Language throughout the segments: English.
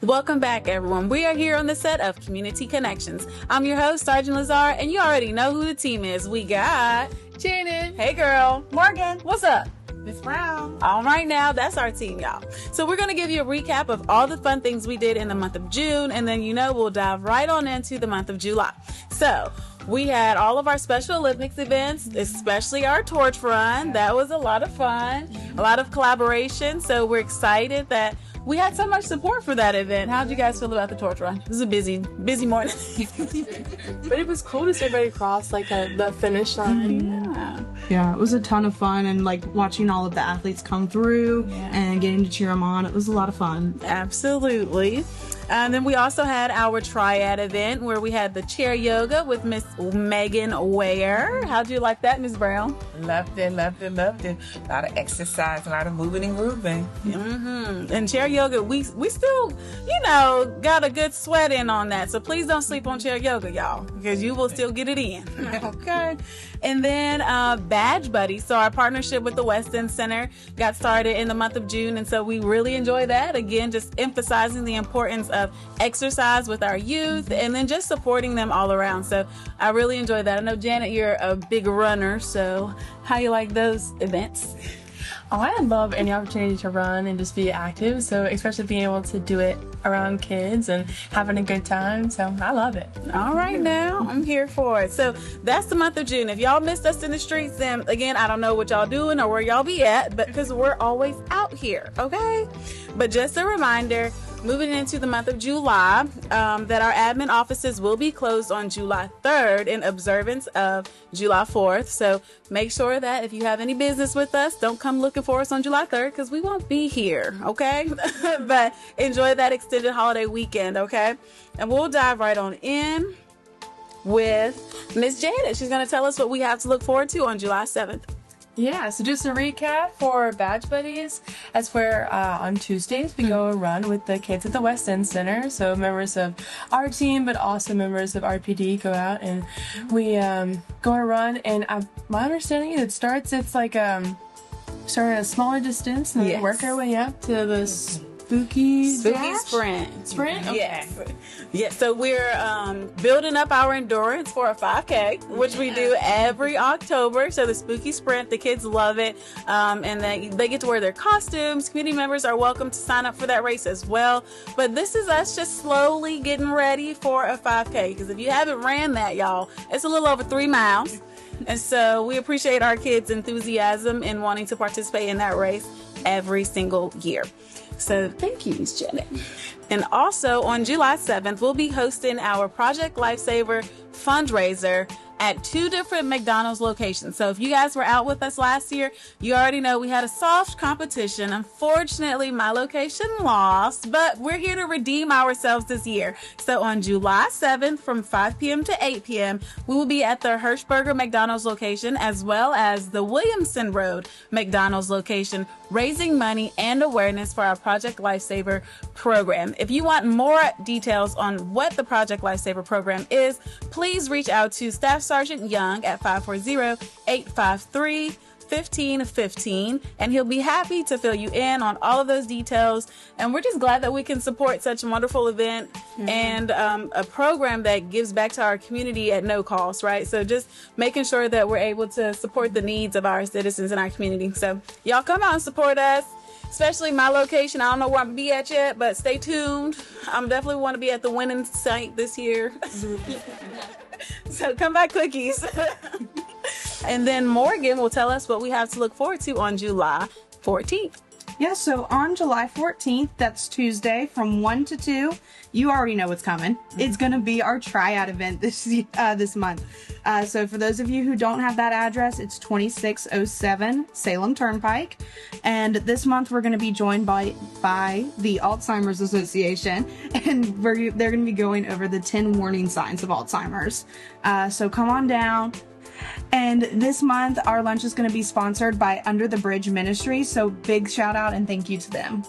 Welcome back, everyone. We are here on the set of Community Connections. I'm your host, Sergeant Lazar, and you already know who the team is. We got Shannon. Hey, girl. Morgan. What's up? Miss Brown. All right, now that's our team, y'all. So we're going to give you a recap of all the fun things we did in the month of June, and then, we'll dive right on into the month of July. So we had all of our Special Olympics events, especially our torch run. That was a lot of fun, a lot of collaboration. So we're excited that we had so much support for that event. How did you guys feel about the torch run? It was a busy morning. But it was cool to see everybody cross the finish line. Yeah, it was a ton of fun, and watching all of the athletes come through and getting to cheer them on. It was a lot of fun. Absolutely. And then we also had our triad event where we had the chair yoga with Miss Megan Ware. How'd you like that, Miss Brown? Loved it. A lot of exercise, a lot of moving and grooving. Mm-hmm. And chair yoga, we still, got a good sweat in on that. So please don't sleep on chair yoga, y'all, because you will still get it in. Okay. And then Badge Buddies. So our partnership with the West End Center got started in the month of June. And so we really enjoy that. Again, just emphasizing the importance of exercise with our youth and then just supporting them all around. So I really enjoy that. I know, Janet, you're a big runner. So how you like those events? Oh, I love any opportunity to run and just be active. So especially being able to do it around kids and having a good time. So I love it. All right, now I'm here for it. So that's the month of June. If y'all missed us in the streets, then again, I don't know what y'all doing or where y'all be at, but because we're always out here. Okay. But just a reminder, moving into the month of July, that our admin offices will be closed on July 3rd in observance of July 4th. So make sure that if you have any business with us, don't come looking for us on July 3rd because we won't be here, okay? But enjoy that extended holiday weekend, okay? And we'll dive right on in with Miss Janet. She's going to tell us what we have to look forward to on July 7th. Yeah, so just a recap for Badge Buddies. That's where on Tuesdays we go run with the kids at the West End Center. So members of our team, but also members of RPD go out and we go on a run. And my understanding is it starts, it's start at a smaller distance and then work our way up to the Spooky Sprint. Sprint? Okay. Yes. So we're building up our endurance for a 5K, which we do every October. So the Spooky Sprint, the kids love it. And they get to wear their costumes. Community members are welcome to sign up for that race as well. But this is us just slowly getting ready for a 5K. Because if you haven't ran that, y'all, it's a little over 3 miles. And so we appreciate our kids' enthusiasm in wanting to participate in that race every single year. So thank you, Ms. Janet. And also on July 7th, we'll be hosting our Project Lifesaver fundraiser at 2 different McDonald's locations. So if you guys were out with us last year, you already know we had a soft competition. Unfortunately, my location lost, but we're here to redeem ourselves this year. So on July 7th from 5 p.m. to 8 p.m., we will be at the Hirschberger McDonald's location as well as the Williamson Road McDonald's location, raising money and awareness for our Project Lifesaver program. If you want more details on what the Project Lifesaver program is, please reach out to Staff Sergeant Young at 540-853-1515, and he'll be happy to fill you in on all of those details. And we're just glad that we can support such a wonderful event and a program that gives back to our community at no cost, right? So just making sure that we're able to support the needs of our citizens in our community. So y'all come out and support us. Especially my location. I don't know where I'm going to be at yet, but stay tuned. I'm definitely want to be at the winning site this year. So come back, cookies. And then Morgan will tell us what we have to look forward to on July 14th. Yeah, so on July 14th, that's Tuesday from 1 to 2, you already know what's coming. It's going to be our triad event this month. So for those of you who don't have that address, it's 2607 Salem Turnpike. And this month we're going to be joined by the Alzheimer's Association, and they're going to be going over the 10 warning signs of Alzheimer's. So come on down. And this month, our lunch is going to be sponsored by Under the Bridge Ministry, so big shout out and thank you to them.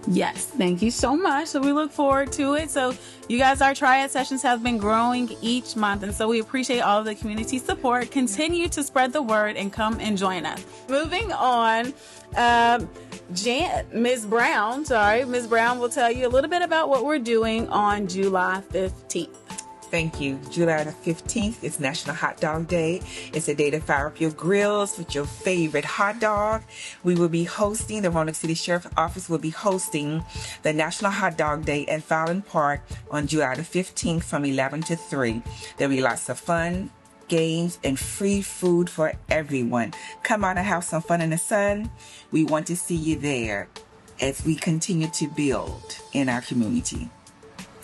Yes, thank you so much. So we look forward to it. So you guys, our triad sessions have been growing each month, and so we appreciate all of the community support. Continue to spread the word and come and join us. Moving on, Ms. Brown will tell you a little bit about what we're doing on July 15th. Thank you. July the 15th is National Hot Dog Day. It's a day to fire up your grills with your favorite hot dog. We will be hosting, the Roanoke City Sheriff's Office will be hosting the National Hot Dog Day at Fallon Park on July the 15th from 11 to 3. There'll be lots of fun, games, and free food for everyone. Come out and have some fun in the sun. We want to see you there as we continue to build in our community.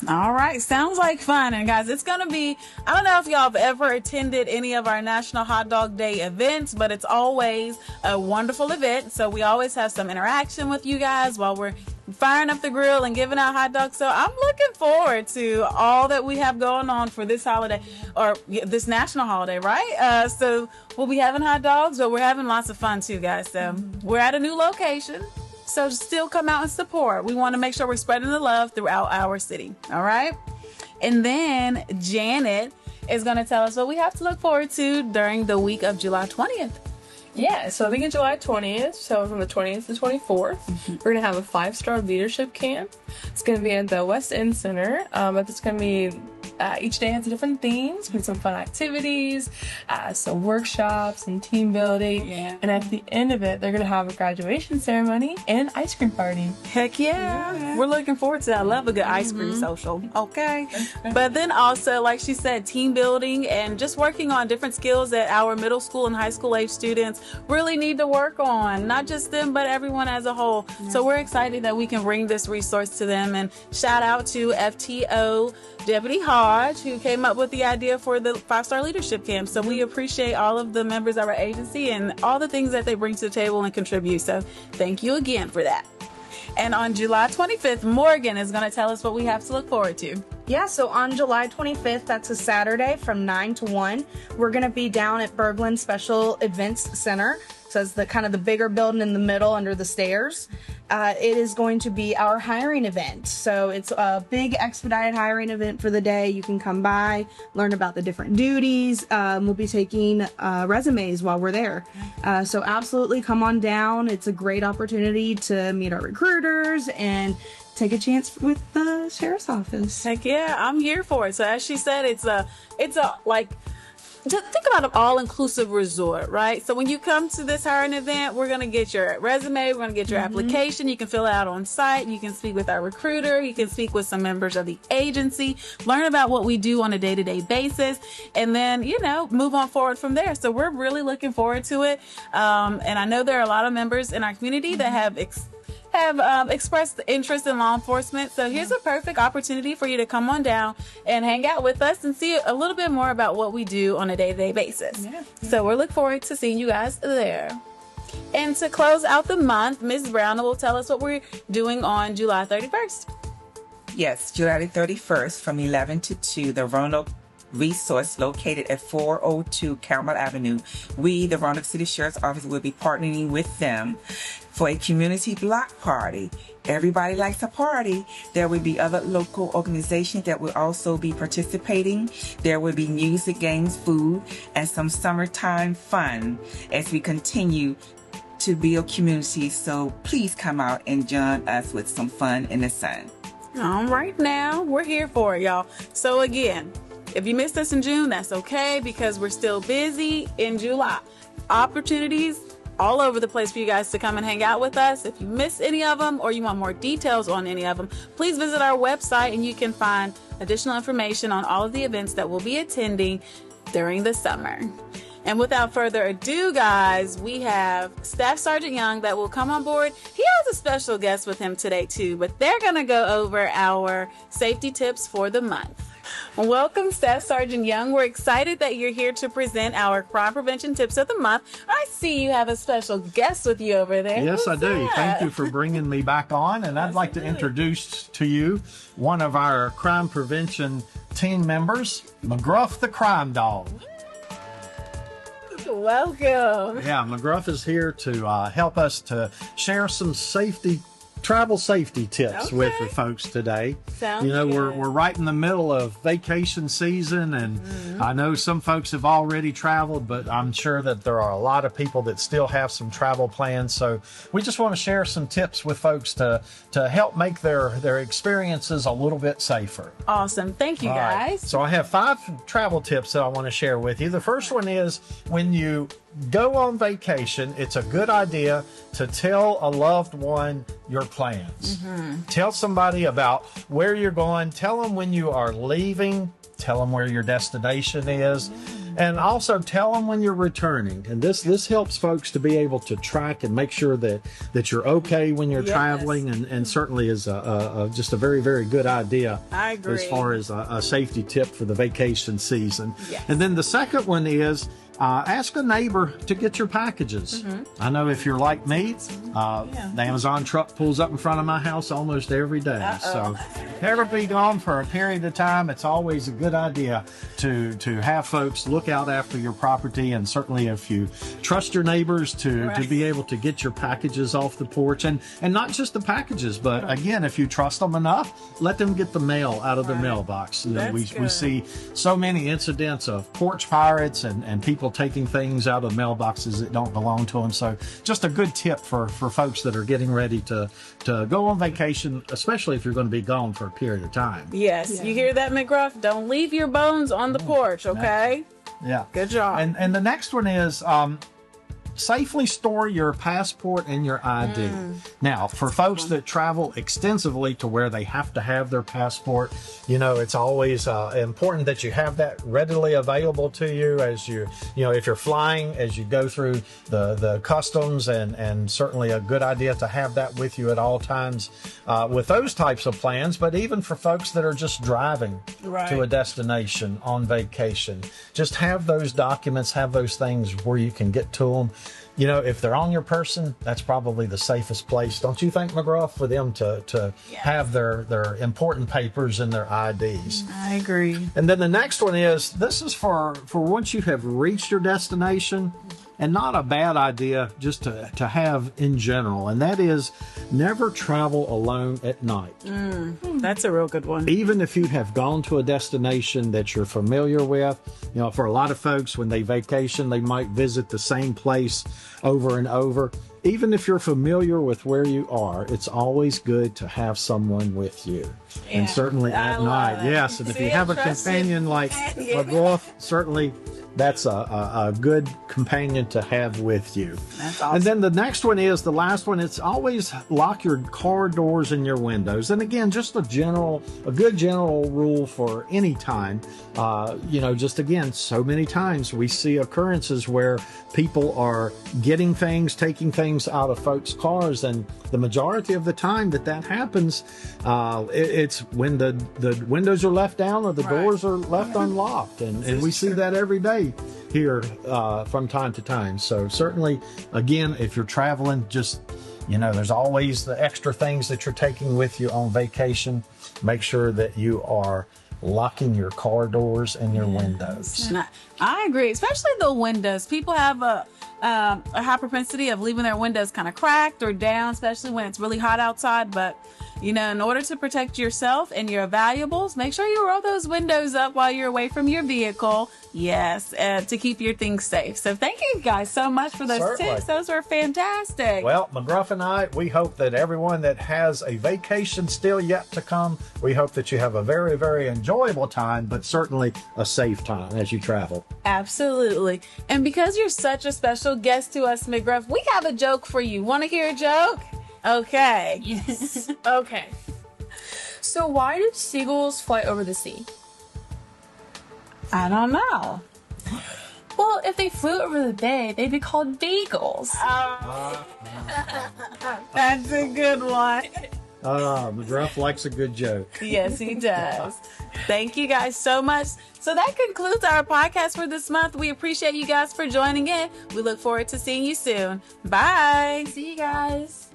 All right. Sounds like fun. And guys, it's going to be, I don't know if y'all have ever attended any of our National Hot Dog Day events, but it's always a wonderful event. So we always have some interaction with you guys while we're firing up the grill and giving out hot dogs. So I'm looking forward to all that we have going on for this holiday, or this national holiday, right? So we'll be having hot dogs, but we're having lots of fun too, guys. So we're at a new location. So still come out and support. We want to make sure we're spreading the love throughout our city. All right. And then Janet is going to tell us what we have to look forward to during the week of July 20th. Yeah, so beginning July 20th, so from the 20th to 24th, we're going to have a 5-star leadership camp. It's going to be at the West End Center. But it's going to be, each day has different themes, with some fun activities, some workshops and team building. Yeah. And at the end of it, they're going to have a graduation ceremony and an ice cream party. Heck yeah. We're looking forward to that. I love a good ice cream social. Okay. But then also, like she said, team building and just working on different skills that our middle school and high school age students really need to work on. Not just them, but everyone as a whole. Yeah. So we're excited that we can bring this resource to them. And shout out to FTO Deputy Hodge, who came up with the idea for the 5-star leadership camp. So we appreciate all of the members of our agency and all the things that they bring to the table and contribute. So thank you again for that. And on July 25th, Morgan is going to tell us what we have to look forward to. Yeah, so on July 25th, that's a Saturday from 9 to 1, we're going to be down at Berglund Special Events Center. So it's the kind of the bigger building in the middle under the stairs. It is going to be our hiring event. So it's a big expedited hiring event for the day. You can come by, learn about the different duties. We'll be taking resumes while we're there. So absolutely come on down. It's a great opportunity to meet our recruiters and take a chance with the sheriff's office. Heck yeah, I'm here for it. So as she said, it's a like, just think about an all-inclusive resort, right? So when you come to this hiring event, we're going to get your resume, we're going to get your application. You can fill it out on site. You can speak with our recruiter. You can speak with some members of the agency, learn about what we do on a day-to-day basis, and then, move on forward from there. So we're really looking forward to it. And I know there are a lot of members in our community that have expressed interest in law enforcement. So here's a perfect opportunity for you to come on down and hang out with us and see a little bit more about what we do on a day-to-day basis. Yeah. So we're looking forward to seeing you guys there. And to close out the month, Ms. Brown will tell us what we're doing on July 31st. Yes, July 31st from 11 to 2, the Roanoke Resource located at 402 Campbell Avenue. We, the Roanoke City Sheriff's Office, will be partnering with them for a community block party. Everybody likes a party. There will be other local organizations that will also be participating. There will be music, games, food, and some summertime fun as we continue to build community. So please come out and join us with some fun in the sun. All right, now we're here for it, y'all. So again, if you missed us in June, that's okay, because we're still busy in July. Opportunities all over the place for you guys to come and hang out with us. If you miss any of them or you want more details on any of them, please visit our website and you can find additional information on all of the events that we'll be attending during the summer. And without further ado, guys, we have Staff Sergeant Young that will come on board. He has a special guest with him today too, but they're going to go over our safety tips for the month. Welcome, Staff Sergeant Young. We're excited that you're here to present our crime prevention tips of the month. I see you have a special guest with you over there. Yes, I do. Thank you for bringing me back on. And I'd like to introduce to you one of our crime prevention team members, McGruff the Crime Dog. Welcome. Yeah, McGruff is here to help us to share some safety travel safety tips with the folks today. Sounds we're good. right in the middle of vacation season, and I know some folks have already traveled, but I'm sure that there are a lot of people that still have some travel plans. So we just want to share some tips with folks to help make their experiences a little bit safer. Awesome. Thank you, All right. guys. So I have 5 travel tips that I want to share with you. The first one is, when you go on vacation, it's a good idea to tell a loved one your plans. Tell somebody about where you're going. Tell them when you are leaving. Tell them where your destination is. And also tell them when you're returning. And this helps folks to be able to track and make sure that you're okay when you're traveling, and certainly is just a very, very good idea. I agree. As far as a safety tip for the vacation season. Yes. And then the second one is, ask a neighbor to get your packages. I know if you're like me, the Amazon truck pulls up in front of my house almost every day. So never be gone for a period of time. It's always a good idea to have folks look out after your property, and certainly if you trust your neighbors to be able to get your packages off the porch, and not just the packages, but again, if you trust them enough, let them get the mail out of the mailbox. We see so many incidents of porch pirates and people taking things out of mailboxes that don't belong to them. So just a good tip for folks that are getting ready to go on vacation, especially if you're going to be gone for a period of time. Yes. You hear that, McGruff? Don't leave your bones on the porch, okay? Yeah. Good job. And the next one is, safely store your passport and your ID. Now, for folks that travel extensively to where they have to have their passport, it's always important that you have that readily available to you as if you're flying, as you go through the customs, and certainly a good idea to have that with you at all times with those types of plans. But even for folks that are just driving to a destination on vacation, just have those documents, have those things where you can get to them. If they're on your person, that's probably the safest place, don't you think, McGraw, for them to have their important papers and their IDs? I agree. And then the next one is, this is for once you have reached your destination, and not a bad idea just to have in general, and that is, never travel alone at night. That's a real good one. Even if you have gone to a destination that you're familiar with, for a lot of folks, when they vacation, they might visit the same place over and over. Even if you're familiar with where you are, it's always good to have someone with you. And certainly at night. Yes, and if you have a companion like McGraw, certainly that's a good companion to have with you. That's awesome. And then the next one is, the last one, it's always lock your car doors and your windows. And again, just a good general rule for any time. Just again, so many times we see occurrences where people are getting things, taking things out of folks' cars, and the majority of the time that happens, it's when the windows are left down or the doors are left unlocked, and we see that every day here from time to time. So certainly, again, if you're traveling, just there's always the extra things that you're taking with you on vacation. Make sure that you are locking your car doors and your windows. I agree, especially the windows. People have a high propensity of leaving their windows kind of cracked or down, especially when it's really hot outside. But in order to protect yourself and your valuables, make sure you roll those windows up while you're away from your vehicle. Yes, to keep your things safe. So thank you guys so much for those tips. Those were fantastic. Well, McGruff and I, we hope that everyone that has a vacation still yet to come, we hope that you have a very, very enjoyable time, but certainly a safe time as you travel. Absolutely. And because you're such a special guest to us, McGruff, we have a joke for you. Want to hear a joke? Okay. Yes. Okay. So why do seagulls fly over the sea? I don't know. Well, if they flew over the bay, they'd be called beagles. That's a good one. McGruff likes a good joke. Yes, he does. Thank you guys so much. So that concludes our podcast for this month. We appreciate you guys for joining in. We look forward to seeing you soon. Bye. See you guys.